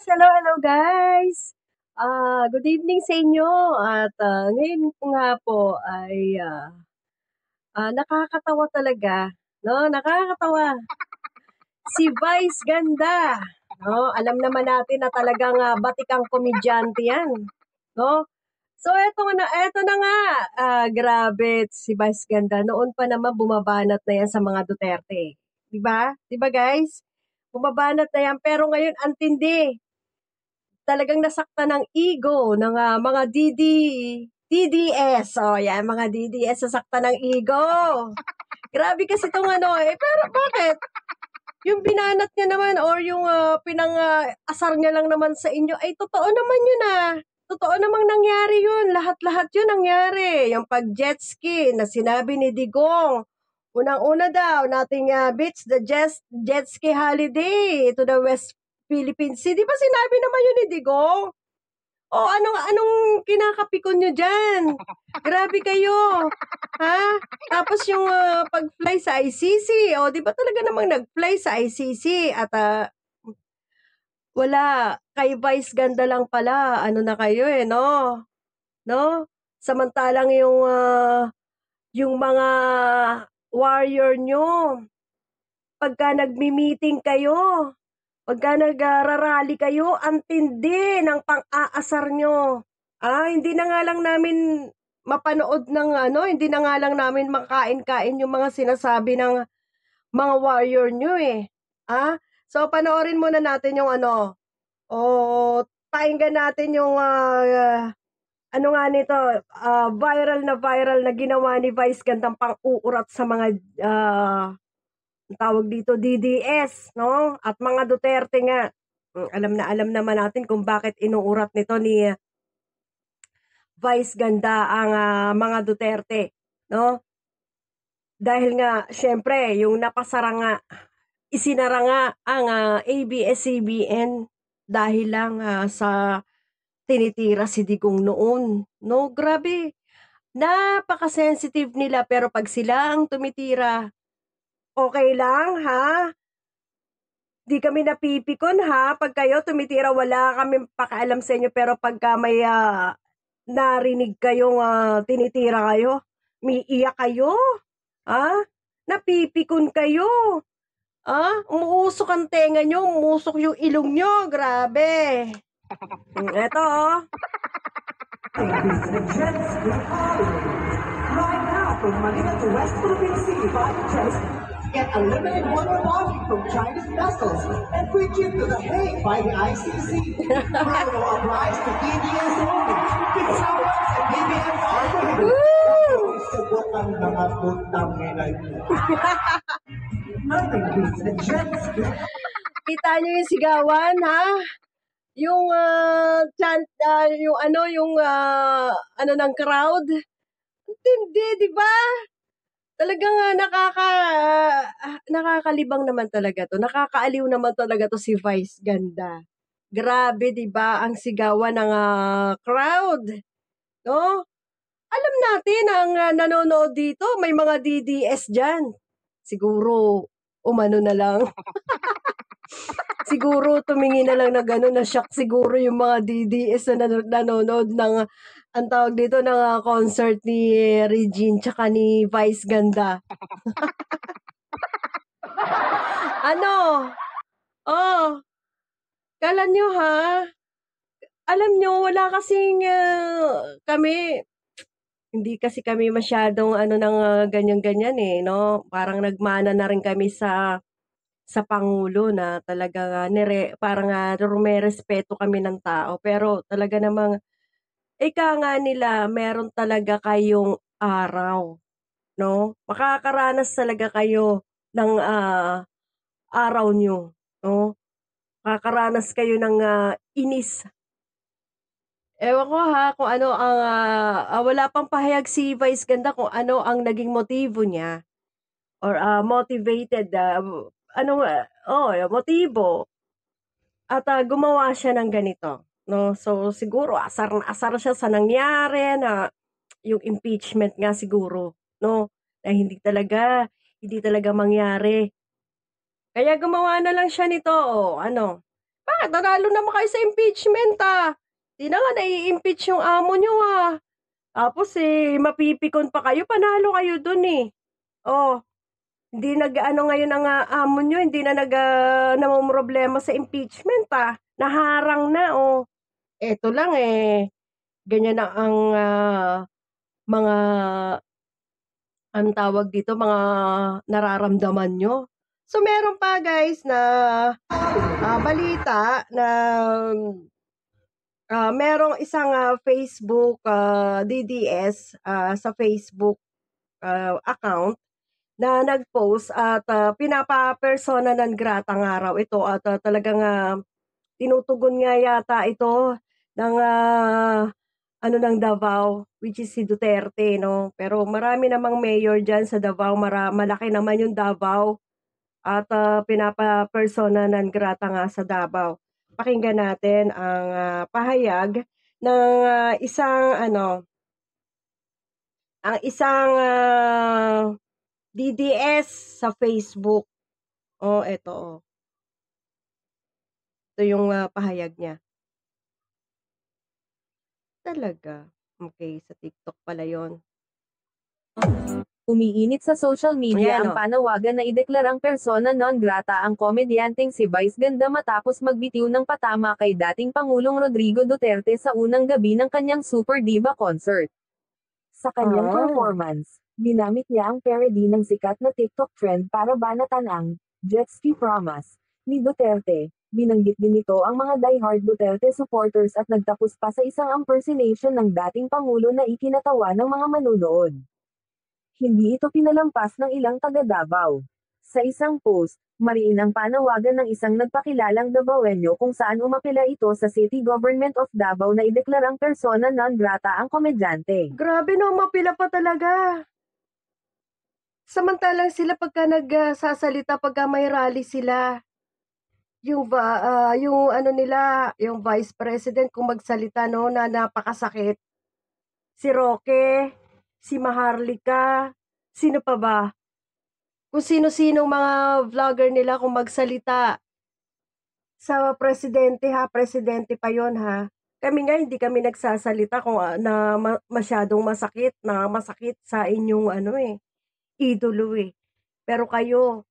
Hello, hello guys! Good evening sa inyo at ngayon po nga po ay nakakatawa talaga, no? Nakakatawa. Si Vice Ganda, no? Alam naman natin na talagang batikang komedyante yan, no? So eto na nga, grabe si Vice Ganda. Noon pa naman bumabanat na yan sa mga Duterte. 'Di ba? 'Di ba guys? Bumabanat na yan pero ngayon ang tindi talagang nasaktan ng ego ng mga DDS. Oh, yan, mga DDS nasaktan ng ego. Grabe kasi itong pero bakit? Yung binanat niya naman or yung asar niya lang naman sa inyo, ay totoo naman yun Totoo namang nangyari yun. Lahat-lahat yun nangyari. Yung pag-jet ski na sinabi ni Digong, unang-una daw, nating beach the jet ski holiday to the West Philippine Sea. Di ba sinabi naman yun ni Digong? O anong kinakapikon nyo dyan? Grabe kayo. Ha? Tapos yung pag-fly sa ICC. O di ba talaga namang nag-fly sa ICC? At wala. Kay Vice Ganda lang pala. Ano na kayo no? No? Samantalang yung mga warrior nyo, pagka nagmi-meeting kayo, pagka nagrarally kayo, ang tindi ng pang-aasar nyo. Hindi na nga lang namin mapanood hindi na nga lang namin makain-kain yung mga sinasabi ng mga warrior nyo So, panoorin muna natin yung pakinggan natin yung viral na ginawa ni Vice Gandang pang-uurat sa mga tawag dito DDS, no? At mga Duterte nga. Alam naman natin kung bakit inuurat nito ni Vice Ganda ang mga Duterte, no? Dahil nga, syempre, yung isinara nga ang ABS-CBN dahil lang sa tinitira si Digong noon. No, grabe. Napaka-sensitive nila pero pag sila ang tumitira, okay lang, ha? Di kami napipikon, ha? Pag kayo tumitira, wala kami pakialam sa inyo. Pero pagka may narinig kayong tinitira kayo, umiiyak kayo, napipikon kayo, umuusok ang tenga nyo, umusok yung ilong nyo, grabe. Eto, Right now, from Manila to West Philippine Sea via jet, get unlimited water bonding from Chinese vessels and free trip to The Hague by the ICC. Promo applies to DDS only. Kasama sa BBM are prohibited. Subukan mga putang nila ito. Nothing beats a jet ski. Kita nyo yung sigawan, ha? Yung chant, ng crowd. Hindi, di ba? Talagang nakakalibang naman talaga to. Nakakaaliw naman talaga to si Vice Ganda. Grabe, di ba? Ang sigawan ng crowd. No? Alam natin, ang nanonood dito, may mga DDS dyan. Siguro, umano na lang. Siguro, tumingin na lang na gano'n, na-shock siguro yung mga DDS na nanonood ng, ang tawag dito, ng concert ni Regine tsaka ni Vice Ganda. Kala nyo ha? Alam nyo, wala kasing kami, hindi kasi kami masyadong ng ganyan-ganyan no? Parang nagmana na rin kami sa Pangulo na talaga parang rumerespeto kami ng tao. Pero talaga namang, ika nga nila, meron talaga kayong araw, no? Makakaranas talaga kayo ng araw nyo, no? Makakaranas kayo ng inis. Ewan ko ha, kung ano ang wala pang pahayag si Vice Ganda kung ano ang naging motibo niya or motivated, motibo at gumawa siya ng ganito, no? So siguro asar na asar siya sa nangyari na yung impeachment nga siguro, no? Na hindi talaga mangyari. Kaya gumawa na lang siya nito, Bakit nanalo naman kayo sa impeachment, 'Di na nga nai-impeach yung amo niyo, Tapos, mapipikon pa kayo, panalo kayo dun, eh. Oh, hindi nag-aano ngayon ang, amo niyo, hindi na namomroblema sa impeachment, naharang na, oh. Eto lang, ganyan na ang, mga anong tawag dito, mga nararamdaman niyo. So, meron pa guys na, balita na, merong isang, Facebook, DDS, sa Facebook, account na nag-post at, pinapa-persona non grata nga raw ito at, talagang, tinutugon nga yata ito ng, ano ng Davao, which is si Duterte 'no. Pero marami namang mayor diyan sa Davao, malaki naman yung Davao at, pinapa-persona non grata nga sa Davao. Pakinggan natin ang, pahayag ng, isang ano, ang isang, DDS sa Facebook. Oh, eto, oh. Ito yung, pahayag niya. Talaga? Okey, sa TikTok pala yun. Umiinit sa social media Ayan, ang panawagan na ideklarang persona non grata ang komedyanteng si Vice Ganda matapos magbitiw ng patama kay dating Pangulong Rodrigo Duterte sa unang gabi ng kanyang Super Diva concert. Sa kanyang performance, ginamit niya ang parody ng sikat na TikTok trend para banatan ang jet ski promise ni Duterte. Binanggit din nito ang mga diehard Duterte supporters at nagtapos pa sa isang impersonation ng dating Pangulo na ikinatawa ng mga manunood. Hindi ito pinalampas ng ilang taga Davao. Sa isang post, mariin ang panawagan ng isang nagpakilalang Davaoenyo kung saan umapela ito sa City Government of Davao na ideklarang persona non grata ang komedyante. Grabe 'no, mapila pa talaga. Samantalang sila pagka nagsasalita pagka may rally sila, yung ano nila, yung Vice President kung magsalita 'no, na napakasakit. Si Roque, si Maharlika, sino pa ba? Kung sino-sinong mga vlogger nila kung magsalita sa presidente presidente pa yon Kami nga hindi kami nagsasalita kung, na masyadong masakit sa inyong ano, idolo, Pero kayo,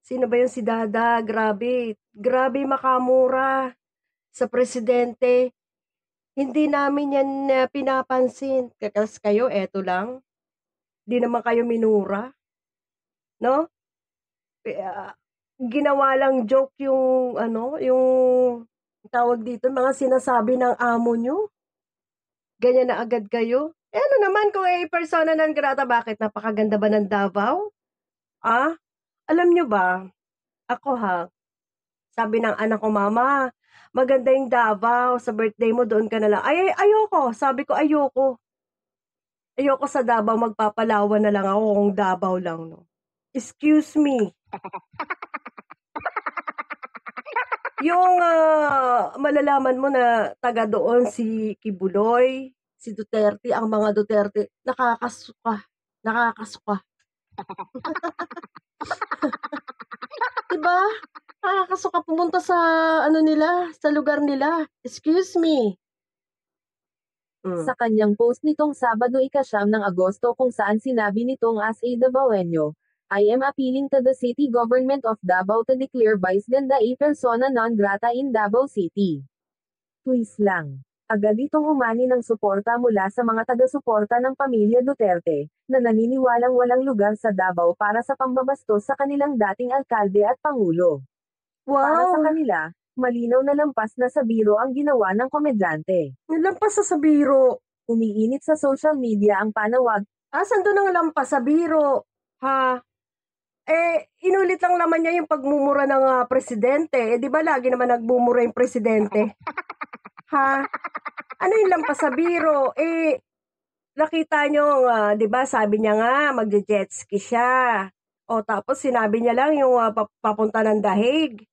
sino ba yung si Dada, grabe, grabe makamura sa presidente. Hindi namin yan, pinapansin. Kayo eto lang, 'di naman kayo minura, 'no? Ginawa lang joke yung ano, yung tawag dito, mga sinasabi ng amo niyo, ganyan na agad kayo. Eh, ano naman kung, persona non grata, bakit napakaganda ba ng Davao? Alam niyo ba, ako sabi ng anak ko, "Mama, maganda yung Davao, sa birthday mo doon ka na lang." Ay, ayoko, sabi ko ayoko. Ayoko sa Davao, magpapalawan na lang ako kung Davao lang 'no. Excuse me. Yung, malalaman mo na taga doon si Kibuloy, si Duterte, ang mga Duterte, nakakasuka, nakakasuka. 'Di ba? Nakakasuka pumunta sa ano nila, sa lugar nila. Excuse me. Sa kanyang post nitong Sabado 9 ng Agosto kung saan sinabi nitong as a Davaoenyo, I am appealing to the City Government of Davao to declare Vice Ganda a persona non grata in Davao City. Please lang. Agad itong umani ng suporta mula sa mga taga-suporta ng pamilya Duterte, na naniniwalang walang lugar sa Davao para sa pambabastos sa kanilang dating alkalde at pangulo. Para sa Wow! kanila, malinaw na lampas na sa biro ang ginawa ng komedyante. Nilampas sa biro. Umiinit sa social media ang panawag. Asan dun ang lampas sa biro? Inulit lang naman niya yung pagmumura ng, presidente. 'Di ba lagi naman nagmumura yung presidente? Ano yung lampas sa biro? Nakita niyo, 'di ba sabi niya nga magje-jet ski siya. O tapos sinabi niya lang yung, papunta ng Dahig.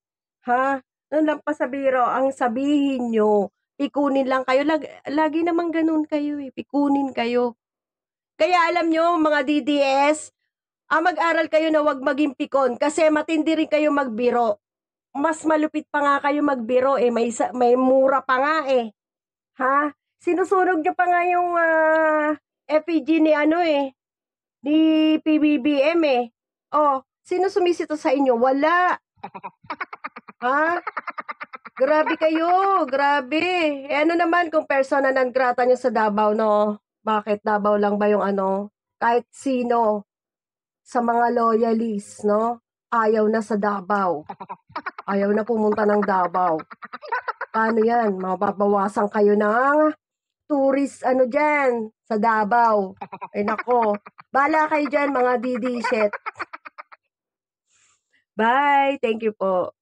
Anong lampas sa biro? Ang sabihin niyo, pikunin lang kayo. Lagi namang gano'n kayo, pikunin kayo. Kaya alam niyo mga DDS, mag-aral kayo na 'wag maging pikon kasi matindi rin kayo magbiro. mas malupit pa nga kayo magbiro, eh, may mura pa nga, eh. Ha? Sinusunog niyo pa nga yung, effigy ni ano, eh, ni PBBM, eh. Oh, sino sumisito sa inyo? Wala. Ha? Grabe kayo, grabe. Eh, ano naman kung persona non grata niyo sa Davao, no? Bakit Davao lang ba yung ano? Kahit sino sa mga loyalists, no? Ayaw na sa Davao. Ayaw na pumunta ng Davao. Paano yan? Mababawasan kayo ng tourist ano dyan sa Davao. Ay nako. Bahala kayo dyan mga DD shit. Bye. Thank you po.